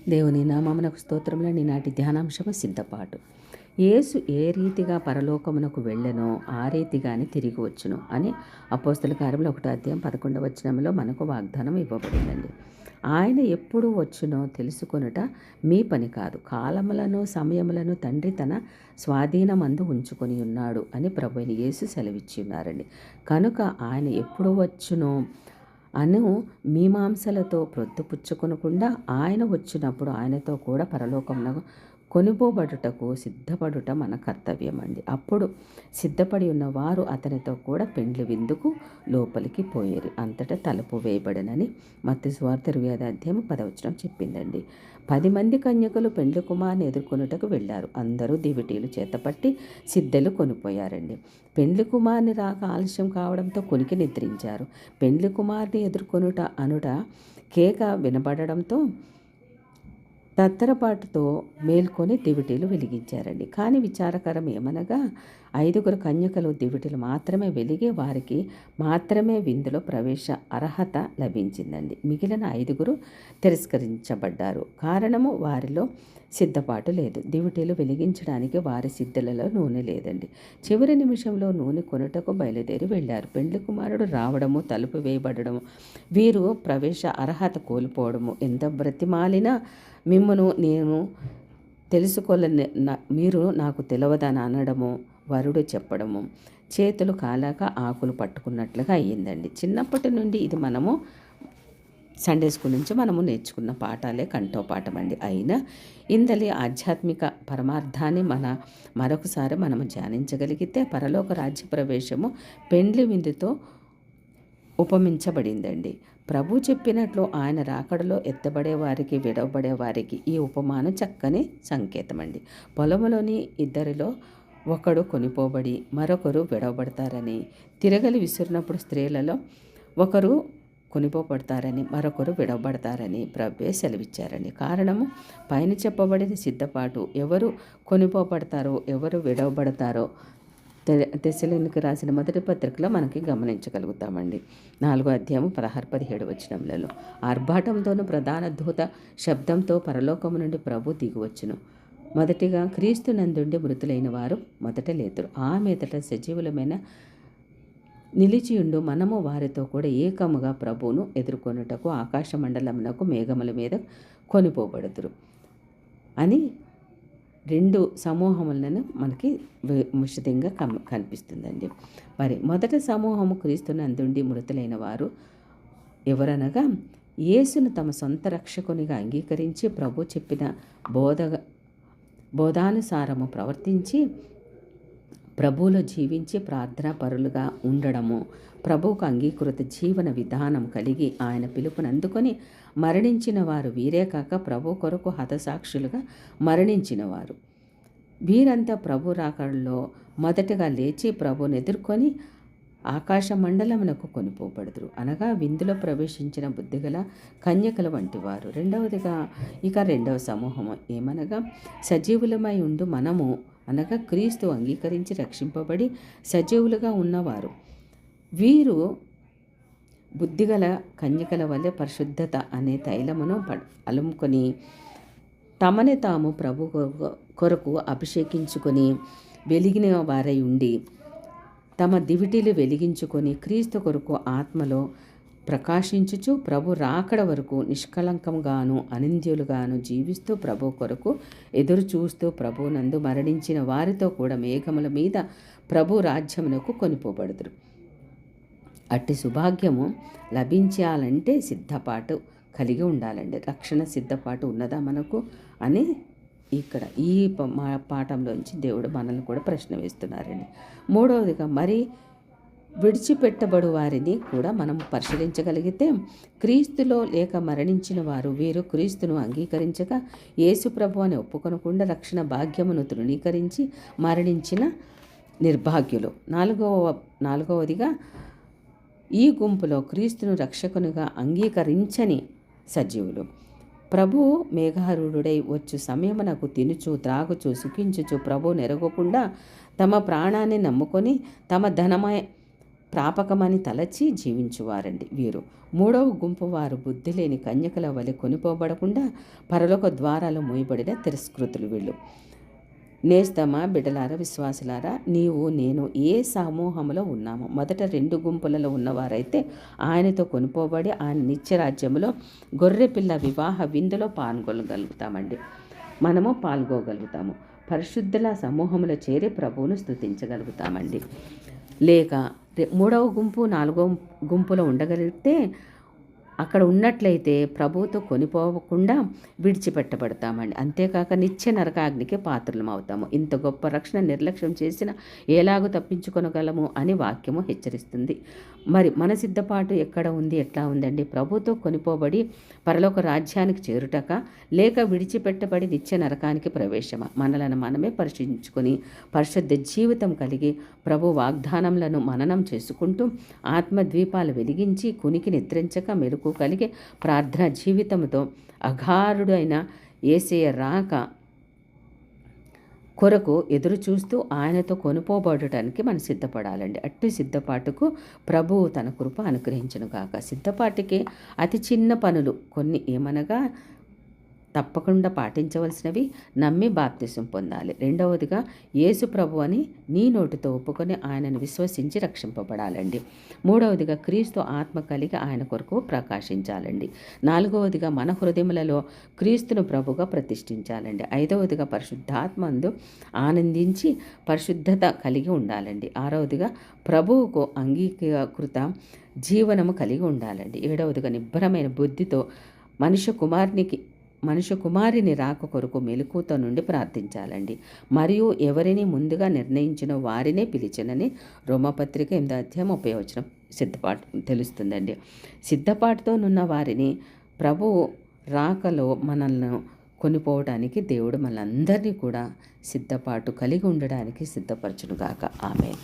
దేవుని నామమునకు స్తోత్రములని నాటి ధ్యానాంశము సిద్ధపాటు. యేసు ఏ రీతిగా పరలోకమునకు వెళ్ళెనో ఆ రీతిగానే తిరిగి వచ్చును అని అపోస్తల కార్యములు 1:11 మనకు వాగ్దానం ఇవ్వబడిందండి. ఆయన ఎప్పుడు వచ్చునో తెలుసుకొనుట మీ పని కాదు, కాలములను సమయములను తండ్రి తన స్వాధీనమందు ఉంచుకొని ఉన్నాడు అని ప్రభువైన యేసు సెలవిచ్చి ఉన్నారండి. కనుక ఆయన ఎప్పుడు వచ్చునో అను మీమాంసలతో ప్రొద్దుపుచ్చుకొనకుండా ఆయన వచ్చినప్పుడు ఆయనతో కూడా పరలోకమునకు కొనిపోబడుటకు సిద్ధపడుట మన కర్తవ్యం అండి. అప్పుడు సిద్ధపడి ఉన్న వారు అతనితో కూడా పెండ్లి విందుకు లోపలికి పోయేరు. అంతటా తలుపు వేయబడనని మత్తయి సువార్త 20:10 చెప్పిందండి. 10 మంది కన్యకలు పెండ్లి కుమార్ని ఎదుర్కొనుటకు వెళ్ళారు. అందరూ దివిటీలు చేతపట్టి సిద్ధలు కొనిపోయారండి. పెండ్లి కుమార్ని రాక ఆలస్యం కావడంతో కొనికి నిద్రించారు. పెండ్లి కుమార్ని ఎదుర్కొనుట అనుట కేక వినబడడంతో తత్తరపాటుతో మేల్కొని దివిటీలు వెలిగించారండి. కానీ విచారకరం ఏమనగా 5 కన్యకలు దివిటీలు మాత్రమే వెలిగి వారికి మాత్రమే విందులో ప్రవేశ అర్హత లభించిందండి. మిగిలిన 5 తిరస్కరించబడ్డారు. కారణము వారిలో సిద్ధపాటు లేదు. దివిటీలు వెలిగించడానికి వారి సిద్ధలలో నూనె లేదండి. చివరి నిమిషంలో నూనె కొనుటకు బయలుదేరి వెళ్ళారు. పెండ్లి కుమారుడు రావడము, తలుపు వేయబడము, వీరు ప్రవేశ అర్హత కోల్పోవడము, ఎంత బ్రతిమాలినా మిమ్మను నేను తెలుసుకోలేని మీరు నాకు తెలియదని అనడము, వరుడు చెప్పడము, చేతులు కాలాక ఆకులు పట్టుకున్నట్లుగా అయ్యిందండి. చిన్నప్పటి నుండి ఇది మనము సండే స్కూల్ నుంచి మనము నేర్చుకున్న పాఠాలే, కంఠోపాఠం అండి. అయినా ఇందలి ఆధ్యాత్మిక పరమార్థాన్ని మరొకసారి మనము ధ్యానించగలిగితే పరలోక రాజ్య ప్రవేశము పెండ్లి విందుతో ఉపమించబడిందండి. ప్రభు చెప్పినట్లు ఆయన రాకడలో ఎత్తబడే వారికి, విడవబడే వారికి ఈ ఉపమానం చక్కని సంకేతం అండి. పొలంలోని ఇద్దరిలో ఒకడు కొనిపోబడి మరొకరు విడవబడతారని, తిరగలి విసిరినప్పుడు స్త్రీలలో ఒకరు కొనిపోబడతారని మరొకరు విడవబడతారని ప్రభువే సెలవిచ్చారని. కారణము పైన చెప్పబడిన సిద్ధపాటు. ఎవరు కొనిపోబడతారో, ఎవరు విడవబడతారో తెస్సలోనికీయులకు రాసిన మొదటి పత్రికలో మనకి గమనించగలుగుతామండి. 4:16-17 ఆర్భాటంతోనూ ప్రధాన దూత శబ్దంతో పరలోకము నుండి ప్రభు దిగివచ్చును. మొదటిగా క్రీస్తు నందుండి మృతులైన వారు మొదట లేతురు. ఆ మీదట సజీవులమైన నిలిచియుండు మనము వారితో కూడా ఏకముగా ప్రభువును ఎదుర్కొనుటకు ఆకాశ మండలమునకు మేఘముల మీద కొనిపోబడుదురు అని 2 సమూహములను మనకి విశదంగా కనిపిస్తుందండి. మరి మొదటి సమూహము క్రీస్తునందుండి మృతులైన వారు ఎవరనగా యేసును తమ సొంత రక్షకునిగా అంగీకరించి ప్రభు చెప్పిన బోధానుసారము ప్రవర్తించి ప్రభువులో జీవించి ప్రార్థనా పరులుగా ఉండడము, ప్రభువుకు అంగీకృత జీవన విధానం కలిగి ఆయన పిలుపుని అందుకొని మరణించిన వారు వీరే కాక ప్రభు కొరకు హతసాక్షులుగా మరణించిన వారు. వీరంతా ప్రభు రాకడలో మొదటగా లేచి ప్రభుని ఎదుర్కొని ఆకాశ మండలమునకు కొనిపోబడుదురు. అనగా విందులో ప్రవేశించిన బుద్ధిగల కన్యకల వంటి వారు. రెండవ సమూహము ఏమనగా సజీవులమై ఉండు మనము, అనగా క్రీస్తు అంగీకరించి రక్షింపబడి సజీవులుగా ఉన్నవారు. వీరు బుద్ధిగల కన్యకల వలె పరిశుద్ధత అనే తైలమును అలుముకొని తమని తాము ప్రభు కొరకు అభిషేకించుకొని వెలిగిన వారై ఉండి తమ దివిటీలు వెలిగించుకొని క్రీస్తు కొరకు ఆత్మలో ప్రకాశించుచు ప్రభు రాకడ వరకు నిష్కలంకంగాను అనింద్యులుగాను జీవిస్తూ ప్రభు కొరకు ఎదురు చూస్తూ ప్రభునందు మరణించిన వారితో కూడా మేఘముల మీద ప్రభు రాజ్యమునకు కొనిపోబడుదురు. అట్టి సుభాగ్యము లభించాలంటే సిద్ధపాటు కలిగి ఉండాలండి. రక్షణ సిద్ధపాటు ఉన్నదా మనకు అని ఇక్కడ ఈ పాఠంలోంచి దేవుడు మనల్ని కూడా ప్రశ్న వేస్తున్నారండి. మూడవదిగా మరి విడిచిపెట్టబడు వారిని కూడా మనం పరిశీలించగలిగితే క్రీస్తులో లేక మరణించిన వారు వీరు క్రీస్తును అంగీకరించక యేసు ప్రభు అని ఒప్పుకొనకుండా రక్షణ భాగ్యమును తృణీకరించి మరణించిన నిర్భాగ్యులు. నాలుగవదిగా ఈ గుంపులో క్రీస్తును రక్షకునిగా అంగీకరించని సజీవులు. ప్రభు మేఘారూఢుడై వచ్చు సమయమునకు తినుచు త్రాగుచు సుఖించుచు ప్రభు నెరగకుండా తమ ప్రాణాన్ని నమ్ముకొని తమ ప్రాపకమని తలచి జీవించువారండి వీరు. మూడవ గుంపు వారు బుద్ధి లేని కన్యకల వలె కొనిపోబడకుండా పరలోక ద్వారాలు మూయబడిన తిరస్కృతులు వీళ్ళు. నేస్తమా బిడ్డలారా, విశ్వాసులారా, నీవు నేను ఏ సమూహంలో ఉన్నామో మొదట 2 గుంపులలో ఉన్నవారైతే ఆయనతో కొనిపోబడి ఆయన నిత్యరాజ్యంలో గొర్రెపిల్ల వివాహ విందులో పాల్గొనగలుగుతామండి. మనము పాల్గొగలుగుతాము. పరిశుద్ధుల సమూహంలో చేరి ప్రభువును స్తుతించగలుగుతామండి. లేక 3వ గుంపు 4వ గుంపులో ఉండగలిగితే అక్కడ ఉన్నట్లయితే ప్రభువుతో కొనిపోకుండా విడిచిపెట్టబడతామండి. అంతేకాక నిత్య నరకాగ్నికి పాత్రలం అవుతాము. ఇంత గొప్ప రక్షణ నిర్లక్ష్యం చేసిన ఎలాగో తప్పించుకొనగలము అని వాక్యము హెచ్చరిస్తుంది. మరి మన సిద్ధపాటు ఎక్కడ ఉంది, ఎట్లా ఉందండి? ప్రభువుతో కొనిపోబడి పరలోక రాజ్యానికి చేరుటక, లేక విడిచిపెట్టబడి నిత్య నరకానికి ప్రవేశమా? మనలను మనమే పరిశీలించుకొని పరిశుద్ధ జీవితం కలిగి ప్రభు వాగ్దానములను మననం చేసుకుంటూ ఆత్మద్వీపాలు వెలిగించి కునికి నిద్రించక మెలకు కలిగి ప్రార్థనా జీవితంతో అగారుడైన యేసయ్య రాక కొరకు ఎదురు చూస్తూ ఆయనతో కొనుపోబడటానికి మనం సిద్ధపడాలండి. అట్టి సిద్ధపాటుకు ప్రభువు తన కృప అనుగ్రహించును గాక. సిద్ధపాటుకి అతి చిన్న పనులు కొన్ని ఏమనగా తప్పకుండా పాటించవలసినవి: నమ్మి బాప్తిసం పొందాలి. రెండవదిగా యేసు ప్రభు అని నీ నోటితో ఒప్పుకొని ఆయనను విశ్వసించి రక్షింపబడాలండి. మూడవదిగా క్రీస్తు ఆత్మ కలిగి ఆయన కొరకు ప్రకాశించాలండి. నాలుగవదిగా మన హృదయములలో క్రీస్తును ప్రభుగా ప్రతిష్ఠించాలండి. ఐదవదిగా పరిశుద్ధాత్మందు ఆనందించి పరిశుద్ధత కలిగి ఉండాలండి. ఆరవదిగా ప్రభువుకు అంగీకృత జీవనము కలిగి ఉండాలండి. ఏడవదిగా నిబ్బరమైన బుద్ధితో మనుష్య కుమారిని రాక కొరకు మెలకువతో నుండి ప్రార్థించాలండి. మరియు ఎవరిని ముందుగా నిర్ణయించిన వారినే పిలిచినని రోమపత్రిక 8వ అధ్యాయం 30వ వచనం సిద్ధపాటు తెలుస్తుందండి. సిద్ధపాటుతో ఉన్న వారిని ప్రభువు రాకలో మనల్ని కొనిపోవడానికి దేవుడు మనందరినీ కూడా సిద్ధపాటు కలిగి ఉండడానికి సిద్ధపరచును గాక. ఆమేన్.